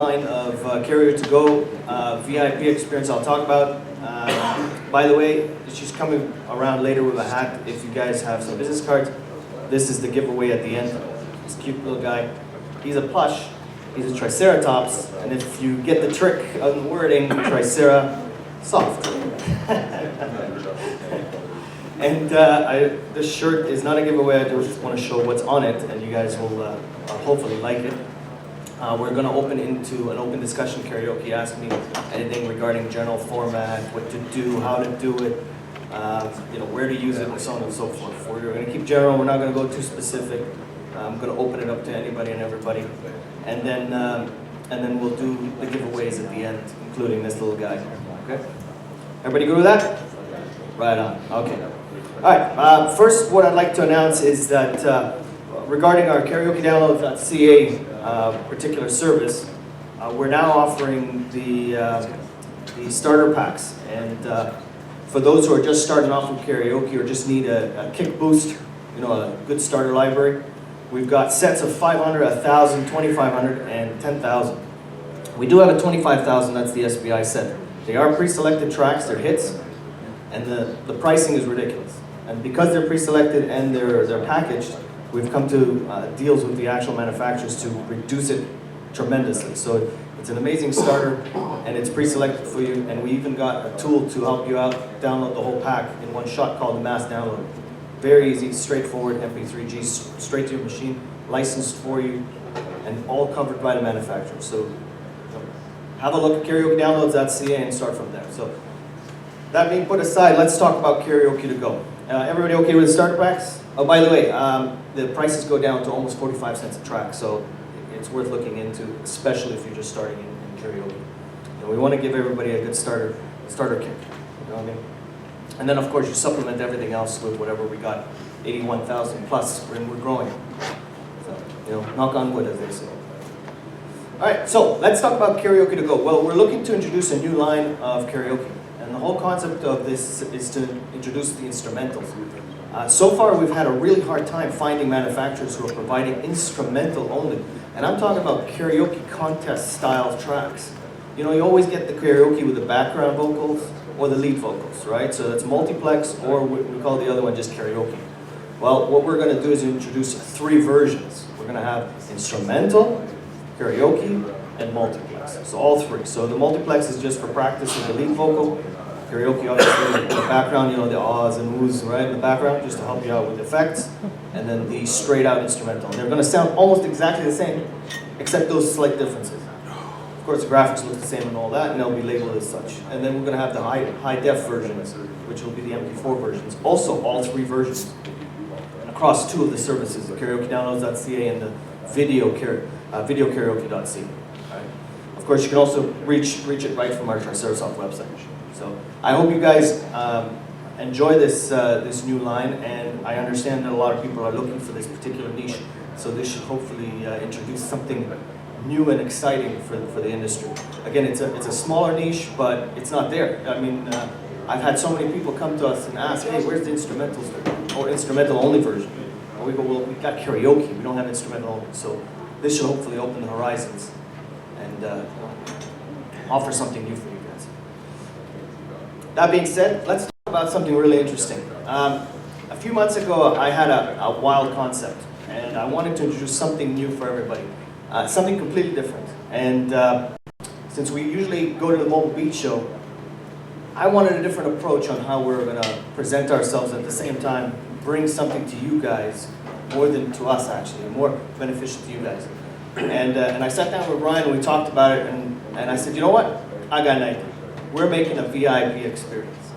line of Karaoke to Go VIP experience I'll talk about. By the way, she's coming around later with a hat. If you guys have some business cards, this is the giveaway at the end. This cute little guy. He's a plush. He's a Triceratops, and if you get the trick of the wording, Tricerasoft. And this shirt is not a giveaway. I just want to show what's on it, and you guys will hopefully like it. We're going to open into an open discussion karaoke. Ask me anything regarding general format, what to do, how to do it, where to use it, and so on and so forth. We're going to keep general. We're not going to go too specific. I'm going to open it up to anybody and everybody, and then we'll do the giveaways at the end, including this little guy. Okay? Everybody good with that? Right on. Okay. All right. First, what I'd like to announce is that regarding our karaokedownload.ca particular service, we're now offering the starter packs, and for those who are just starting off with karaoke or just need a kick boost, a good starter library, we've got sets of 500, 1,000, 2,500, and 10,000. We do have a 25,000. That's the SBI set. They are pre-selected tracks. They're hits, and the pricing is ridiculous. And because they're pre-selected and they're packaged, we've come to deals with the actual manufacturers to reduce it tremendously. So it's an amazing starter, and it's pre-selected for you. And we even got a tool to help you out, download the whole pack in one shot called the Mass Download. Very easy, straightforward MP3G, straight to your machine, licensed for you, and all covered by the manufacturer. So have a look at karaokedownloads.ca and start from there. So that being put aside, let's talk about Karaoke to Go. Everybody okay with the starter packs? Oh, by the way, the prices go down to almost 45 cents a track, so it's worth looking into, especially if you're just starting in karaoke. We want to give everybody a good starter kit. You know what I mean? And then, of course, you supplement everything else with whatever we got, 81,000 plus, and we're growing. So, knock on wood, as they say. All right, so let's talk about Karaoke to Go. Well, we're looking to introduce a new line of karaoke. And the whole concept of this is to introduce the instrumentals. So far, we've had a really hard time finding manufacturers who are providing instrumental only. And I'm talking about karaoke contest style tracks. You always get the karaoke with the background vocals or the lead vocals, right? So that's multiplex, or we call the other one just karaoke. Well, what we're going to do is introduce 3 versions. We're going to have instrumental, karaoke, and multiplex. So all 3. So the multiplex is just for practicing the lead vocal. Karaoke, obviously, in the background, the ahs and oohs, right, in the background, just to help you out with effects. And then the straight-out instrumental. And they're going to sound almost exactly the same, except those slight differences. Of course, the graphics look the same and all that, and they'll be labeled as such. And then we're going to have the high-def versions, which will be the MP4 versions. Also, all 3 versions across 2 of the services, the karaokedownloads.ca and the videokaraoke.ca. Right? Of course, you can also reach it right from our Tricerasoft website. So I hope you guys enjoy this new line, and I understand that a lot of people are looking for this particular niche. So this should hopefully introduce something new and exciting for the industry. Again, it's a smaller niche, but it's not there. I mean, I've had so many people come to us and ask, hey, where's the instrumentals or instrumental only version? And we go, well, we've got karaoke, we don't have instrumental only. So this should hopefully open the horizons and offer something new for you guys. That being said, let's talk about something really interesting. A few months ago, I had a wild concept, and I wanted to introduce something new for everybody. Something completely different. And since we usually go to the Mobile Beat Show, I wanted a different approach on how we're going to present ourselves, at the same time bring something to you guys, more than to us actually, more beneficial to you guys. And I sat down with Ryan and we talked about it, and I said, you know what? I got an idea. We're making a VIP experience.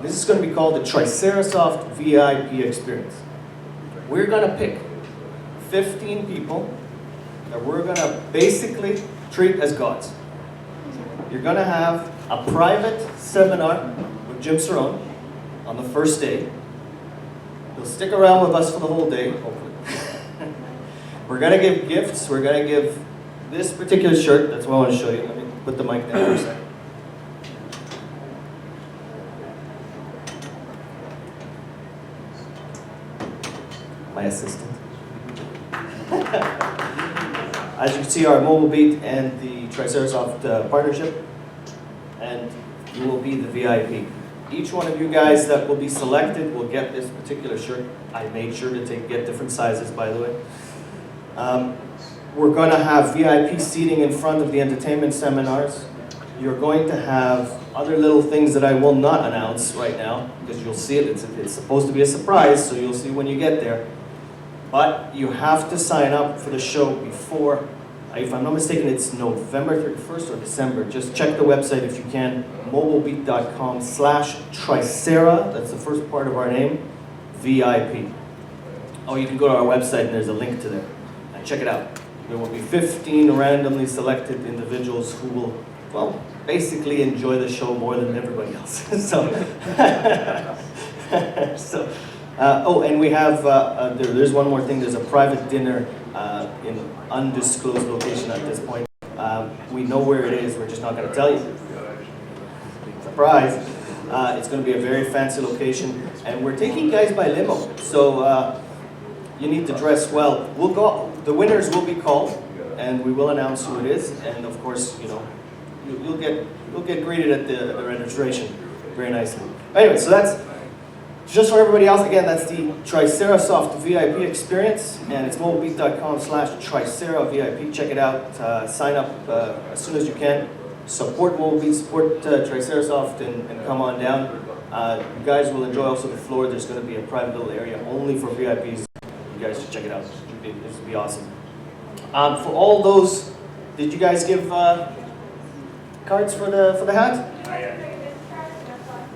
This is going to be called the Tricerasoft VIP experience. We're going to pick 15 people that we're going to basically treat as gods. You're going to have a private seminar with Jim Cerrone on the first day. You'll stick around with us for the whole day, hopefully. We're going to give gifts. We're going to give this particular shirt. That's what I want to show you. Let me put the mic down for a second. My assistant. As you can see our Mobile Beat and the Tricerasoft partnership, and you will be the VIP. Each one of you guys that will be selected will get this particular shirt. I made sure to get different sizes, by the way. We're going to have VIP seating in front of the entertainment seminars. You're going to have other little things that I will not announce right now, because you'll see it. It's supposed to be a surprise, so you'll see when you get there. But you have to sign up for the show before, if I'm not mistaken, it's November 31st or December. Just check the website if you can, mobilebeat.com/Tricera. That's the first part of our name, VIP. Oh, you can go to our website and there's a link to there. And check it out. There will be 15 randomly selected individuals who will, well, basically enjoy the show more than everybody else. Oh, and we have, there's one more thing. There's a private dinner in an undisclosed location at this point. We know where it is. We're just not going to tell you. Surprise. It's going to be a very fancy location. And we're taking guys by limo. So you need to dress well. We'll go. The winners will be called, and we will announce who it is. And of course, you know, you'll get greeted at the registration very nicely. Anyway, so that's just for everybody else. Again, that's the Tricerasoft VIP experience, and it's mobilebeat.com/Tricera VIP. Check it out. Sign up as soon as you can. Support MobileBeat, support Tricerasoft, and come on down. You guys will enjoy also the floor. There's going to be a private little area only for VIPs. You guys should check it out. This would be awesome. For all those, did you guys give cards for the hat?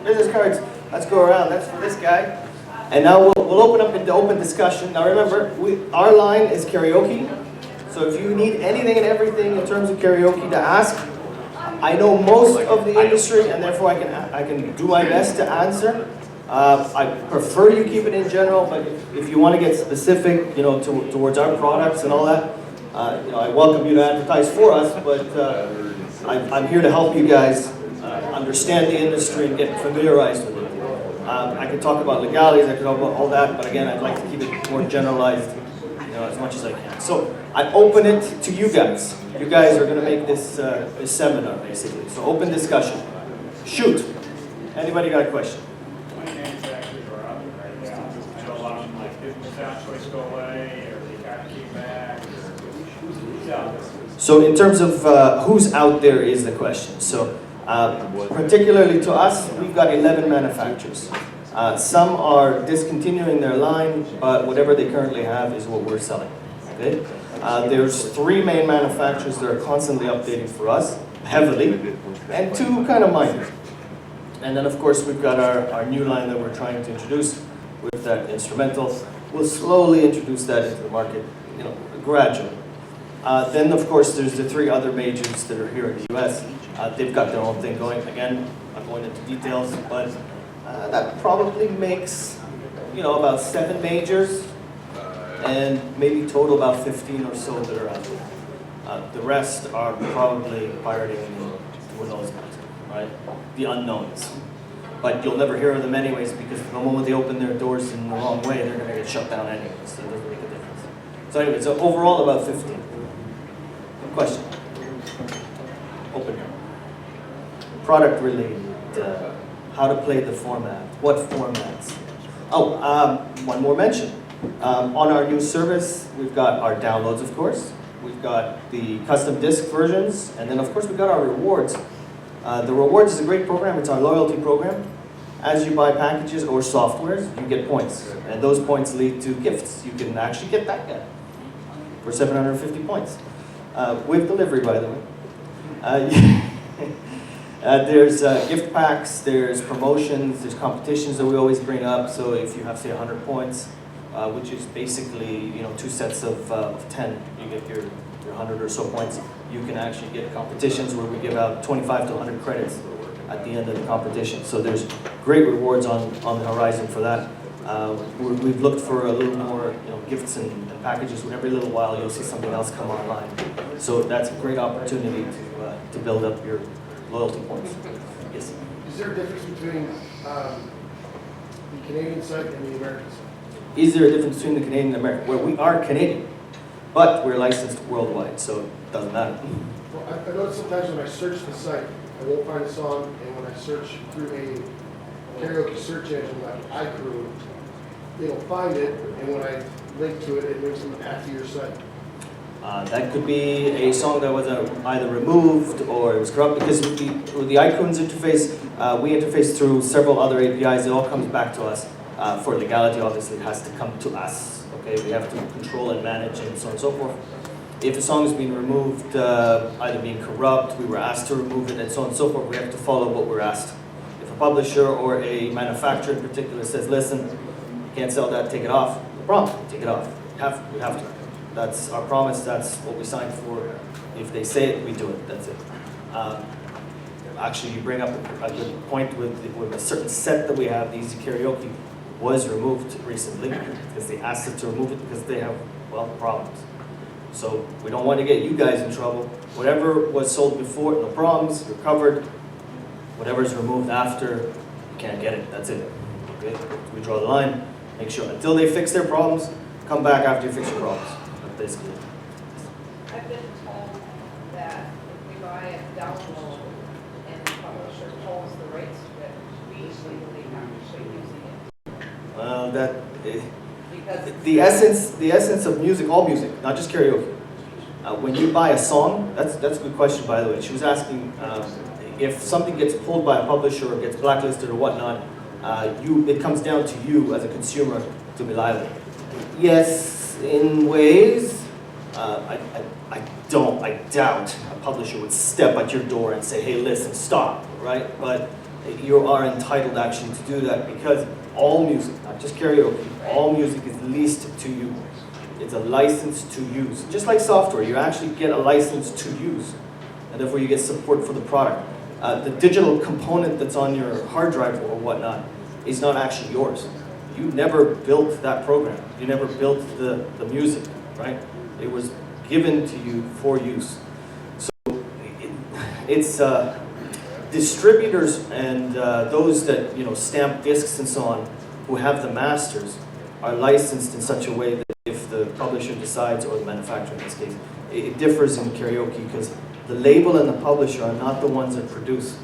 Business cards. Let's go around. That's for this guy. And now we'll open up into open discussion. Now remember, our line is karaoke. So if you need anything and everything in terms of karaoke to ask, I know most of the industry, and therefore I can do my best to answer. I prefer you keep it in general, but if you want to get specific, you know, towards our products and all that, you know, I welcome you to advertise for us. But I'm here to help you guys understand the industry and get familiarized with it. I can talk about legalities, I can talk about all that, but again, I'd like to keep it more generalized, you know, as much as I can. So I open it to you guys. You guys are going to make this seminar, basically. So open discussion. Shoot. Anybody got a question? My manufacturers are out there right now. I know a lot of them, like, did the sound choice go away, or they got to keep back, or who's out there? So in terms of who's out there is the question. So particularly to us, we've got 11 manufacturers. Some are discontinuing their line, but whatever they currently have is what we're selling. Okay? There's 3 main manufacturers that are constantly updating for us, heavily, and 2 kind of minor. And then of course we've got our new line that we're trying to introduce with that instrumental. We'll slowly introduce that into the market, you know, gradually. Then of course there's the 3 other majors that are here in the US. They've got their own thing going. Again, I'm going into details, but that probably makes, you know, about 7 majors, and maybe total about 15 or so that are out there. The rest are probably pirating, who knows, right? The unknowns. But you'll never hear of them anyways, because the moment they open their doors in the wrong way, they're going to get shut down anyways, so it doesn't make a difference. So anyway, so overall about 15. Question? Open. Product related, how to play the format, what formats. Oh, one more mention. On our new service, we've got our downloads, of course. We've got the custom disc versions, and then of course we've got our rewards. The rewards is a great program. It's our loyalty program. As you buy packages or softwares, you get points, and those points lead to gifts. You can actually get that guy for 750 points, with delivery, by the way. There's gift packs, there's promotions, there's competitions that we always bring up. So if you have, say, 100 points, which is basically, you know, 2 sets of 10, you get your 100 or so points. You can actually get competitions where we give out 25 to 100 credits at the end of the competition. So there's great rewards on the horizon for that. We've looked for a little more, you know, gifts and packages. Every little while you'll see something else come online. So that's a great opportunity to build up your loyalty points. Yes? Is there a difference between the Canadian side and the American side? Is there a difference between the Canadian and American? Well, we are Canadian, but we're licensed worldwide. So doesn't matter. Well, I notice sometimes when I search the site, I won't find a song, and when I search through a karaoke search engine like iCrew, it'll find it, and when I link to it, it links me back to your site. That could be a song that was either removed or it was corrupt, because with the iCruise interface, we interface through several other APIs. It all comes back to us. For legality, obviously, it has to come to us. Okay, we have to control and manage and so on and so forth. If a song has been removed, either being corrupt, we were asked to remove it, and so on and so forth, we have to follow what we're asked. If a publisher or a manufacturer in particular says, listen, you can't sell that, take it off, no problem, take it off. We have to. That's our promise, that's what we signed for. If they say it, we do it, that's it. Actually, you bring up a good point with a certain set that we have, the Easy Karaoke, was removed recently because they asked us to remove it because they have, well, problems. So we don't want to get you guys in trouble. Whatever was sold before, no problems, you're covered. Whatever's removed after, you can't get it, that's it. Okay? We draw the line, make sure until they fix their problems, come back after you fix your problems. That's basically it. I've been told that if we buy a download and the publisher holds the rights to it, we legally have to quit using it. Well, Because the essence of music, all music, not just karaoke. When you buy a song, that's a good question, by the way. She was asking if something gets pulled by a publisher or gets blacklisted or whatnot, it comes down to you as a consumer to be liable. Yes, in ways. I doubt a publisher would step at your door and say, hey, listen, stop, right? But you are entitled actually to do that because all music, not just karaoke, all music is leased to you. It's a license to use. Just like software, you actually get a license to use, and therefore you get support for the product. The digital component that's on your hard drive or whatnot is not actually yours. You never built that program. You never built the music, right? It was given to you for use. So it's distributors and those that stamp discs and so on, who have the masters, are licensed in such a way that if the publisher decides, or the manufacturer in this case, it differs in karaoke because the label and the publisher are not the ones that produce.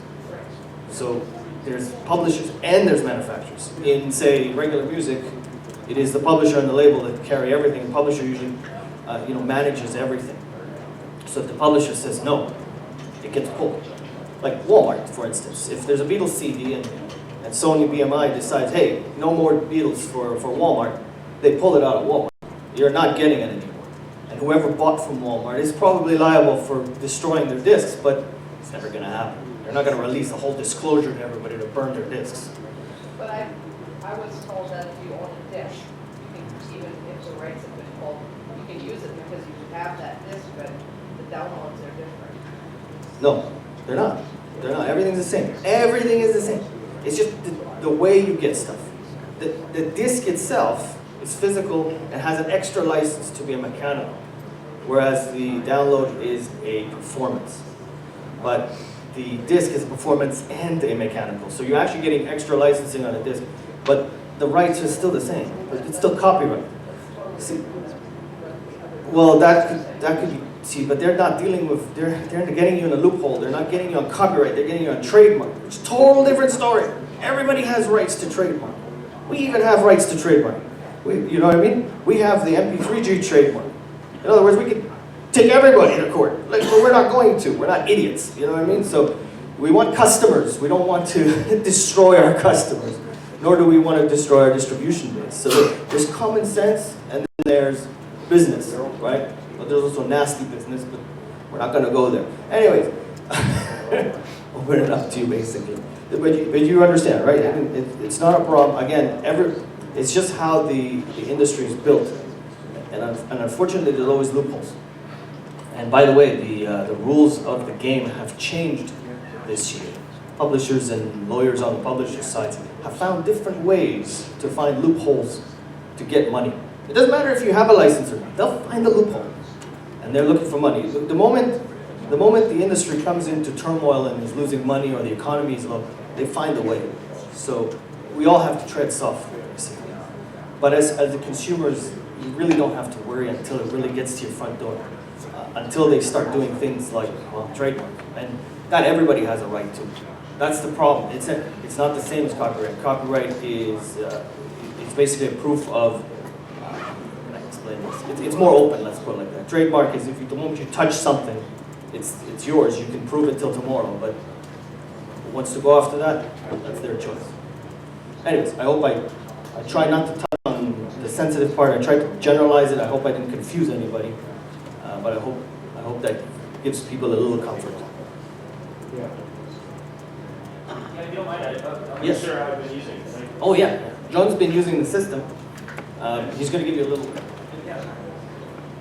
So there's publishers and there's manufacturers. In, say, regular music, it is the publisher and the label that carry everything. The publisher usually manages everything. So if the publisher says no, it gets pulled. Like Walmart, for instance. If there's a Beatles CD and Sony BMI decides, hey, no more Beatles for Walmart, they pull it out of Walmart. You're not getting it anymore. And whoever bought from Walmart is probably liable for destroying their discs, but it's never going to happen. They're not going to release a whole disclosure to everybody to burn their discs. But I was told that if you own a disc, you can, even if the rights have been pulled, you can use it because you have that disc, but the downloads are different. No, they're not. They're not. Everything's the same. Everything is the same. It's just the way you get stuff. The disc itself is physical and has an extra license to be a mechanical, whereas the download is a performance. But the disc is a performance and a mechanical. So you're actually getting extra licensing on a disc, but the rights are still the same. It's still copyright. See, well, that could be, see, but they're not dealing with, they're getting you in a loophole. They're not getting you on copyright, they're getting you on trademark. It's a total different story. Everybody has rights to trademark. We even have rights to trademark. You know what I mean? We have the MP3G trademark. In other words, we could take everybody to court. Like, but we're not going to. We're not idiots. You know what I mean? So we want customers. We don't want to destroy our customers, nor do we want to destroy our distribution base. So there's common sense, and then there's business, right? But there's also nasty business, but we're not going to go there. Anyways, open it up to you, basically. But you understand, right? I mean, it's not a problem. Again, it's just how the industry is built. And unfortunately, there's always loopholes. And by the way, the rules of the game have changed this year. Publishers and lawyers on the publisher sides have found different ways to find loopholes to get money. It doesn't matter if you have a license or not. They'll find a loophole. And they're looking for money. The moment the industry comes into turmoil and is losing money or the economy is low, they find a way. So we all have to tread softly, basically. But as the consumers, you really don't have to worry until it really gets to your front door. until they start doing things like, well, trademark. And not everybody has a right to. That's the problem. It's not the same as copyright. Copyright is it's basically a proof of, how can I explain this? It's more open, let's put it like that. Trademark is if you, the moment you touch something, it's yours. You can prove it till tomorrow, but who wants to go after that? That's their choice. Anyways, I hope I try not to touch on the sensitive part. I tried to generalize it. I hope I didn't confuse anybody, but I hope that gives people a little comfort. Yeah. Yeah, if you don't mind, I'm Yes. sure I've been using it. Like, Oh yeah, John's been using the system. He's going to give you a little.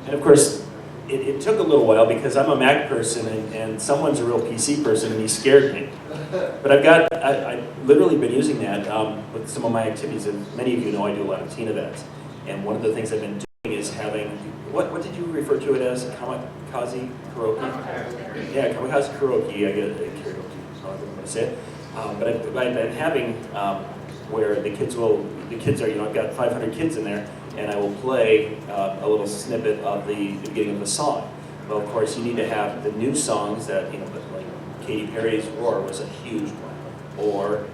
And of course, it took a little while because I'm a Mac person and someone's a real PC person and he scared me. But I've literally been using that with some of my activities. And many of you know I do a lot of teen events. And one of the things I've been doing is having, what did you refer to it as? Kamikaze karaoke? Yeah, kamikaze karaoke. I get karaoke, I don't know how to say it. But I've been having where the kids are, I've got 500 kids in there, and I will play a little snippet of the beginning of the song. Well, of course, you need to have the new songs that, like Katy Perry's Roar was a huge one, or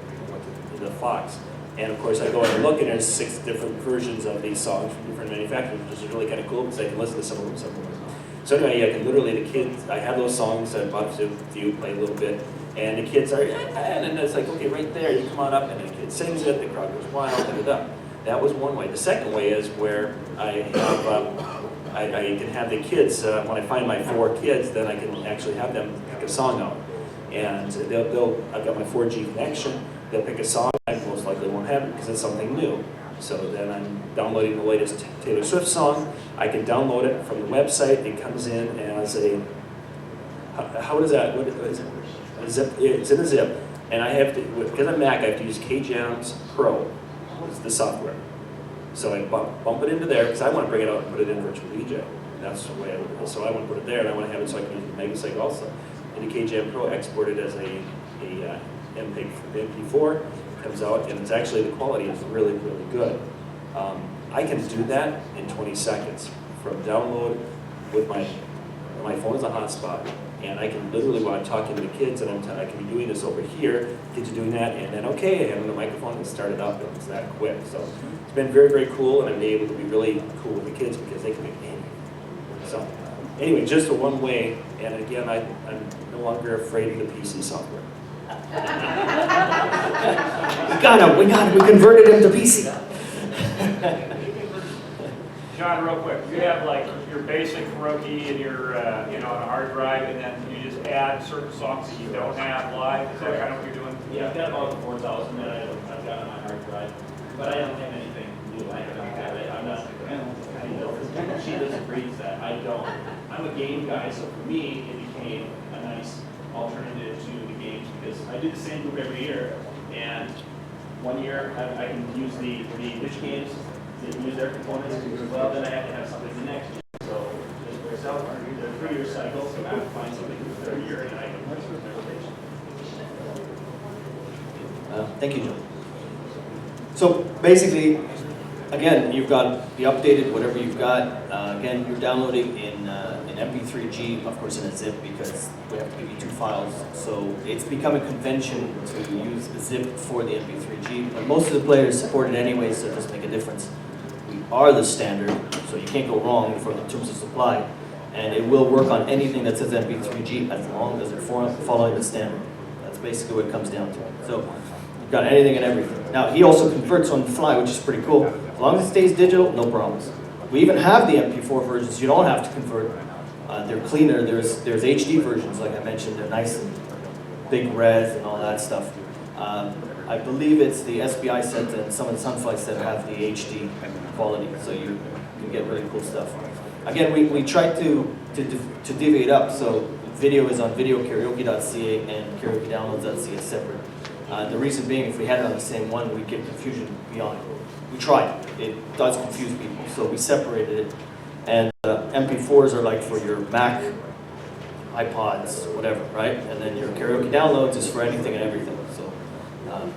the Fox. And of course, I go and look, and there's 6 different versions of these songs from different manufacturers, which is really kind of cool because I can listen to some of them. So anyway, I can literally, the kids, I have those songs that I bought to you, play a little bit, and the kids are, and then it's like, okay, right there, you come on up, and the kid sings it, the crowd goes wild, da. That was one way. The second way is where I have, I can have the kids, when I find my 4 kids, then I can actually have them pick a song out. And I've got my 4G connection, they'll pick a song, I most likely won't have it because it's something new. So then I'm downloading the latest Taylor Swift song, I can download it from the website, it comes in as a, how does that, what is it? A zip, it's in a zip, and I have to, because I'm Mac, I have to use KJams Pro, it's the software. So I bump it into there, because I want to bring it out and put it in Virtual DJ. That's the way I would, so I want to put it there, and I want to have it so I can use Megasite also. And the KJM Pro export it as a MP4, comes out, and it's actually, the quality is really, really good. I can do that in 20 seconds from download with my phone is a hotspot, and I can literally, while I'm talking to the kids, and I can be doing this over here, kids are doing that, and then okay, I have the microphone and start it up, and it's that quick. So it's been very, very cool, and I'm able to be really cool with the kids because they can make anything. So anyway, just a one way, and again, I'm no longer afraid of the PC software. We converted him to PC. John, real quick, you have like your basic karaoke and your, on a hard drive, and then you just add certain songs that you don't have live. Is that kind of what you're doing? Yeah, I've got about 4,000 that I've got on my hard drive, but I don't have anything new. I'm not, she disagrees that I don't. I'm a game guy, so for me, it became a nice alternative to the games because I do the same group every year, and one year I can use the pitch games that use their components, well, then I have to have something the next year. So it works out, the 3-year cycle, so I have to find something for the 3rd year, and I can put some implementation. Thank you, John. So basically, again, you've got the updated, whatever you've got. Again, you're downloading in MP3G, of course in a zip because we have to give you 2 files. So it's become a convention to use the zip for the MP3G. But most of the players support it anyway, so it doesn't make a difference. We are the standard, so you can't go wrong in terms of supply. And it will work on anything that says MP3G as long as they're following the standard. That's basically what it comes down to. So you've got anything and everything. Now, he also converts on the fly, which is pretty cool. As long as it stays digital, no problems. We even have the MP4 versions. You don't have to convert. They're cleaner. There's HD versions, like I mentioned. They're nice and big res and all that stuff. I believe it's the SBI set and some of the Sunfly set have the HD quality, so you can get really cool stuff. Again, we tried to divvy it up, so video is on videokaraoke.ca and karaokedownloads.ca separate. The reason being, if we had it on the same one, we'd get confusion beyond. We tried. It does confuse people, so we separated it. And MP4s are like for your Mac, iPods, whatever, right? And then your karaoke downloads is for anything and everything. So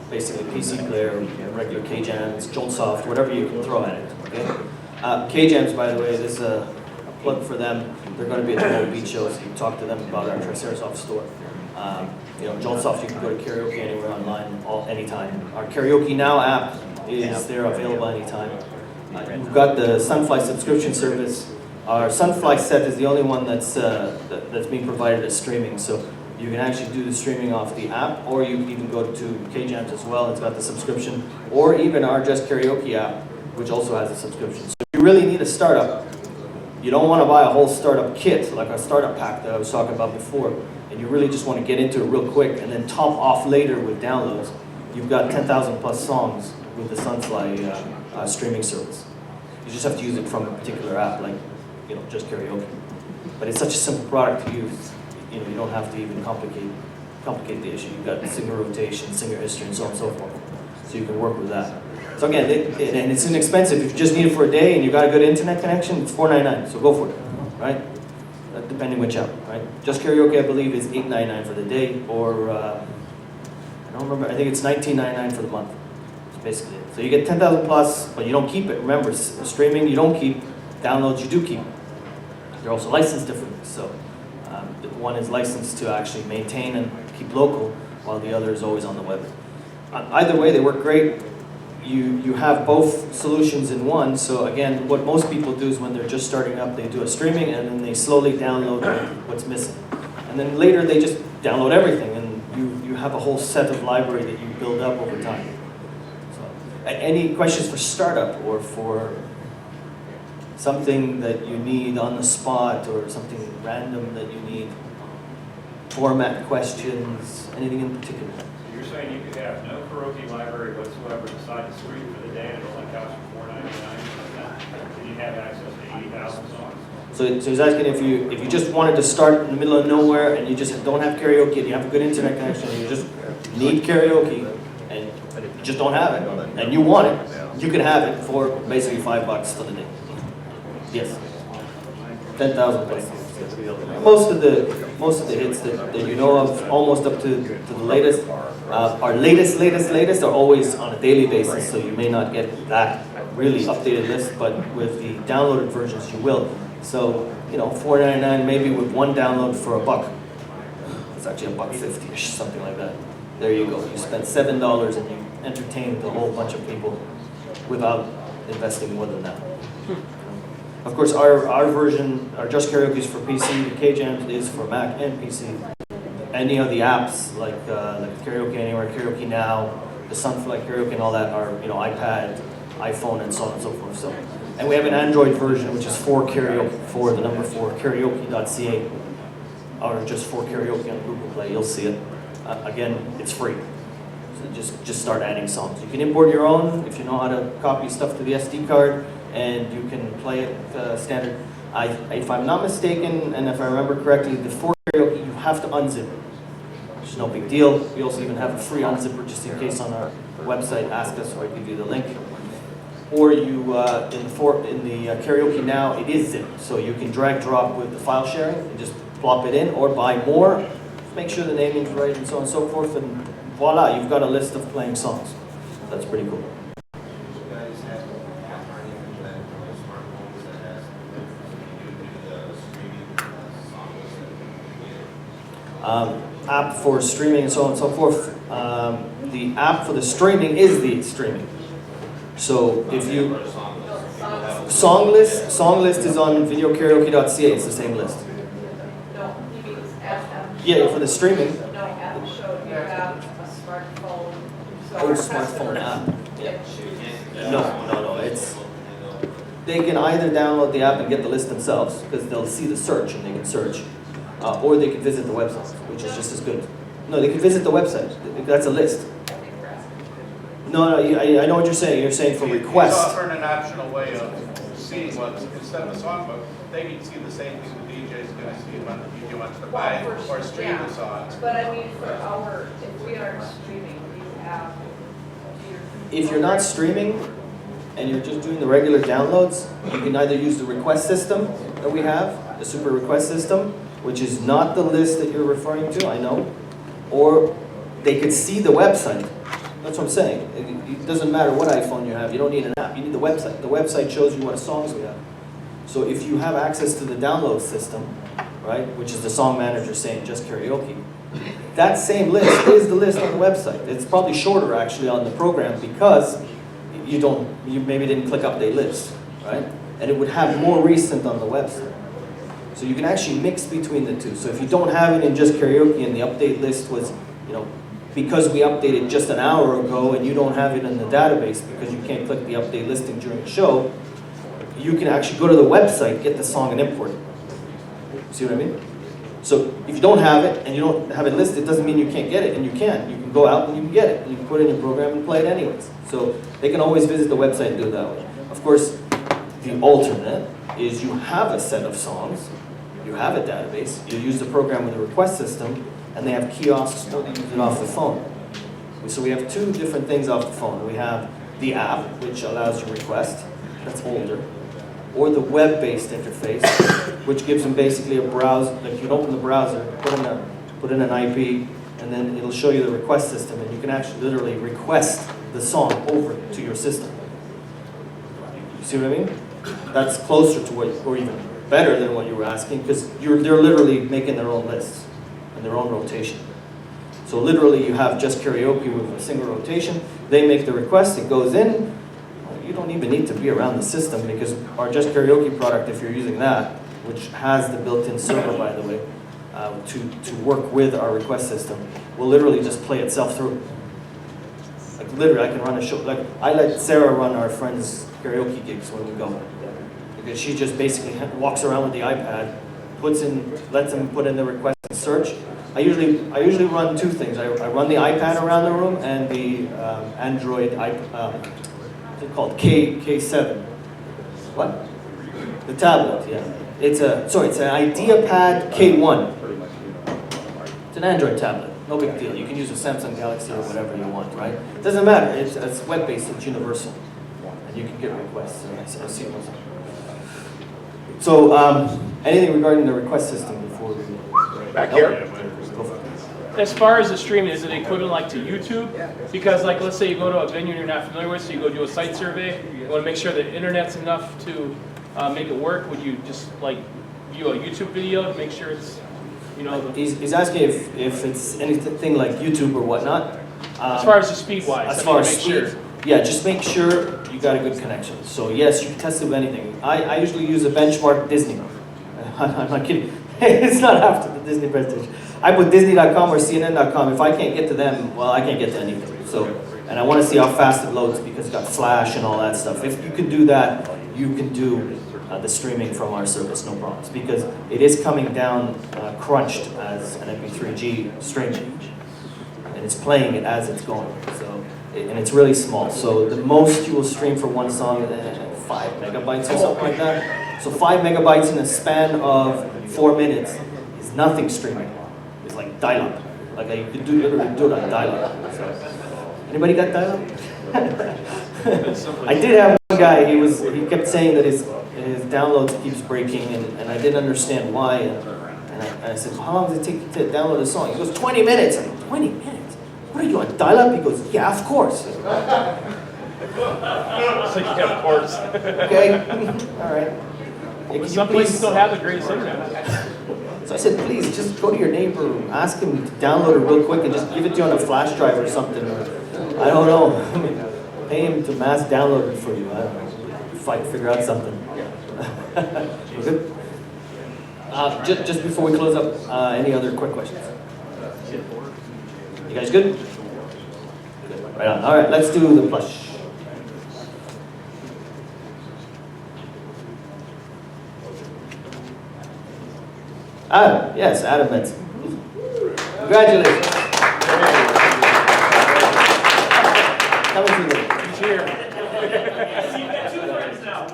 basically PC player, regular KJams, Joltsoft, whatever you can throw at it, okay? KJams, by the way, there's a plug for them. They're going to be at the Mobile Beach show, so you can talk to them about our Tricerasoft store. Jolt-Soft, you can go to Karaoke anywhere online, anytime. Our Karaoke Now app is there, available anytime. We've got the Sunfly subscription service. Our Sunfly set is the only one that's being provided as streaming, so you can actually do the streaming off the app, or you can even go to KJams as well. It's got the subscription, or even our Just Karaoke app, which also has a subscription. So if you really need a startup, you don't want to buy a whole startup kit, like a startup pack that I was talking about before, and you really just want to get into it real quick and then top off later with downloads. You've got 10,000 plus songs with the Sunfly streaming service. You just have to use it from a particular app, like Just Karaoke. But it's such a simple product to use. You don't have to even complicate the issue. You've got singer rotation, singer history, and so on and so forth. So you can work with that. So again, and it's inexpensive. If you just need it for a day and you got a good internet connection, it's $4.99. So go for it, right? Depending which app, right? Just Karaoke, I believe, is $8.99 for the day, or I don't remember. I think it's $19.99 for the month. That's basically it. So you get 10,000 plus, but you don't keep it. Remember, streaming you don't keep. Downloads you do keep. They're also licensed differently. So one is licensed to actually maintain and keep local, while the other is always on the web. Either way, they work great. You have both solutions in one. So again, what most people do is when they're just starting up, they do a streaming and then they slowly download what's missing. And then later they just download everything, and you have a whole set of library that you build up over time. So, any questions for startup or for something that you need on the spot, or something random that you need? Format questions, anything in particular? You're saying you could have no karaoke library whatsoever, decide to stream for the day, and it only costs you $4.99, and you have access to 80,000 songs? So he's asking if you just wanted to start in the middle of nowhere and you just don't have karaoke and you have a good internet connection and you just need karaoke and you just don't have it and you want it, you can have it for basically $5 for the day. Yes. 10,000 plus. Most of the hits that you know of, almost up to the latest, our latest are always on a daily basis, so you may not get that really updated list, but with the downloaded versions you will. So, $4.99 maybe with one download for $1. It's actually $1.50-ish, something like that. There you go. You spent $7 and you entertained a whole bunch of people without investing more than that. Of course, our version, our Just Karaoke is for PC, the KJams is for Mac and PC. Any of the apps like Karaoke Anywhere, Karaoke Now, the Sunfly Karaoke and all that are iPad, iPhone, and so on and so forth. So, and we have an Android version which is for karaoke, for the number 4, karaoke.ca, or just for karaoke on Google Play. You'll see it. Again, it's free. So just start adding songs. You can import your own if you know how to copy stuff to the SD card, and you can play it standard. If I'm not mistaken, and if I remember correctly, the for karaoke you have to unzip it. Which is no big deal. We also even have a free unzipper just in case on our website. Ask us, or I give you the link. Or you in the Karaoke Now, it is zipped, so you can drag drop with the file sharing and just plop it in, or buy more. Make sure the naming's right and so on and so forth, and voila, you've got a list of playing songs. That's pretty cool. App for streaming and so on and so forth. The app for the streaming is the streaming. So if you song list is on videokaraoke.ca. It's the same list. No, he means app. Yeah, for the streaming. No, app showed you have a smartphone. Oh, smartphone app. Yeah. No. It's they can either download the app and get the list themselves because they'll see the search and they can search, or they can visit the website, which is just as good. No, they can visit the website. That's a list. No, I know what you're saying. You're saying for request. He's offering an optional way of seeing what, instead of a songbook, they can see the same thing the DJ is going to see when the DJ wants to buy or stream the songs. But I mean, if we aren't streaming, you have If you're not streaming and you're just doing the regular downloads, you can either use the request system that we have, the super request system, which is not the list that you're referring to, I know, or they could see the website. That's what I'm saying. It doesn't matter what iPhone you have. You don't need an app. You need the website. The website shows you what songs we have. So if you have access to the download system, right, which is the song manager saying just karaoke, that same list is the list on the website. It's probably shorter actually on the program because you maybe didn't click update list, right? And it would have more recent on the website. So you can actually mix between the two. So if you don't have it in just karaoke and the update list was, because we updated just an hour ago and you don't have it in the database because you can't click the update listing during the show, you can actually go to the website, get the song and import it. See what I mean? So if you don't have it and you don't have it listed, it doesn't mean you can't get it, and you can. You can go out and you can get it. You can put it in your program and play it anyways. So they can always visit the website and do it that way. Of course, the alternate is you have a set of songs, you have a database, you use the program with a request system, and they have kiosks or they use it off the phone. So we have two different things off the phone. We have the app, which allows you request, that's older, or the web-based interface, which gives them basically a browser. Like you open the browser, put in an IP, and then it'll show you the request system, and you can actually literally request the song over to your system. You see what I mean? That's closer to what, or even better than what you were asking, because they're literally making their own lists and their own rotation. So literally, you have just karaoke with a single rotation. They make the request, it goes in. You don't even need to be around the system because our Just Karaoke product, if you're using that, which has the built-in server, by the way, to work with our request system, will literally just play itself through. Like literally, I can run a show. Like I let Sarah run our friends' karaoke gigs when we go, because she just basically walks around with the iPad, lets them put in the request and search. I usually run two things. I run the iPad around the room and the Android what's it called? K7. What? The tablet, yeah. It's an IdeaPad K1. It's an Android tablet. No big deal. You can use a Samsung Galaxy or whatever you want, right? It doesn't matter. It's web-based. It's universal. And you can get requests. I see what's up. So, anything regarding the request system before we... Back here. As far as the streaming, is it equivalent like to YouTube? Because like, let's say you go to a venue you're not familiar with, so you go do a site survey, you want to make sure the internet's enough to make it work. Would you just like view a YouTube video to make sure it's, He's asking if it's anything like YouTube or whatnot. As far as the speed-wise, as far as make speed, sure. yeah, just make sure you got a good connection. So yes, you can test it with anything. I usually use a benchmark Disney. I'm not kidding. It's not after the Disney presentation. I put Disney.com or CNN.com. If I can't get to them, well, I can't get to anything. So, and I want to see how fast it loads because it's got Flash and all that stuff. If you can do that, you can do the streaming from our service, no problems. Because it is coming down crunched as an MP3G streaming. And it's playing it as it's going. So, and it's really small. So the most you will stream for one song, 5 megabytes or something like that. So 5 megabytes in a span of 4 minutes is nothing streaming. It's like dial-up. Like you could literally do it on dial-up. So, anybody got dial-up? I did have one guy. He kept saying that his downloads keeps breaking, and I didn't understand why. And I said, well, how long does it take to download a song? He goes, 20 minutes. I'm like, 20 minutes? What are you on dial-up? He goes, yeah, of course. So yeah, of course. Okay, all right. Yeah, But some places don't have the greatest internet. So I said, please, just go to your neighbor, ask him to download it real quick and just give it to you on a flash drive or something. Or, I don't know. Pay him to mass download it for you. I don't know. Figure out something. We're good? Just before we close up, any other quick questions? You guys good? Good. Right on. All right, let's do the plush. Adam, yes, Adam Benson. Congratulations. Coming to you. He's here. You've got 2 friends now.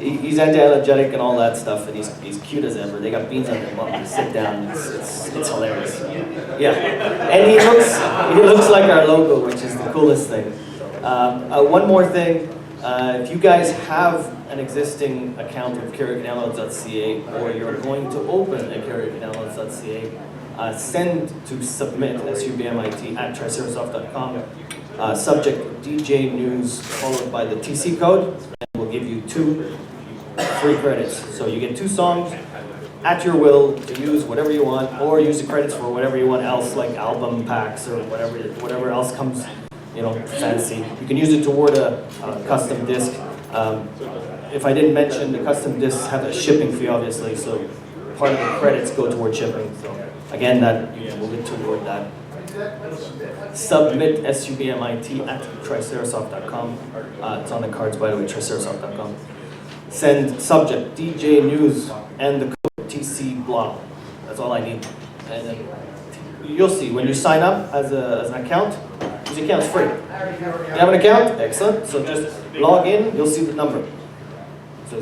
He's anti-allergenic and all that stuff, and he's cute as ever. They got beans on their bum. Sit down. It's hilarious. Yeah, and he looks like our logo, which is the coolest thing. One more thing. If you guys have an existing account with karaokedownloads.ca or you're going to open a karaokedownloads.ca, send to submit, SUBMIT, at Tricerasoft.com Subject DJ News followed by the TC code, and we'll give you 2 free credits. So you get 2 songs at your will to use whatever you want, or use the credits for whatever you want else, like album packs or whatever else comes, fancy. You can use it toward a custom disc. If I didn't mention, the custom discs have a shipping fee, obviously, so part of the credits go toward shipping. So again, that you can move it toward that. Submit, SUBMIT, at Tricerasoft.com. It's on the cards, by the way, Tricerasoft.com. Send subject DJ News and the code TC blah. That's all I need. And then you'll see when you sign up as an account. This account's free. You have an account? Excellent. So just log in. You'll see the number. So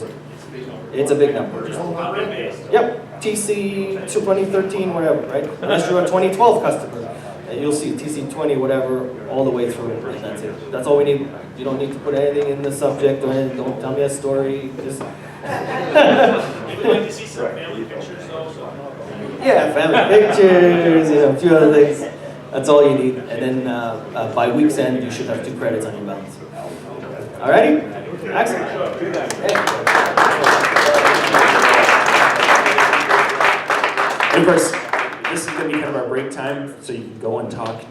it's a big number. Yep. TC 2013, whatever, right? Unless you're a 2012 customer, you'll see TC 20, whatever, all the way through, and that's it. That's all we need. You don't need to put anything in the subject or anything. Don't tell me a story. Just We'd like to see some family pictures though, so. yeah, family pictures, a few other things. That's all you need. And then by week's end, you should have 2 credits on your balance. Alrighty? Excellent. And of course, this is going to be kind of our break time, so you can go and talk to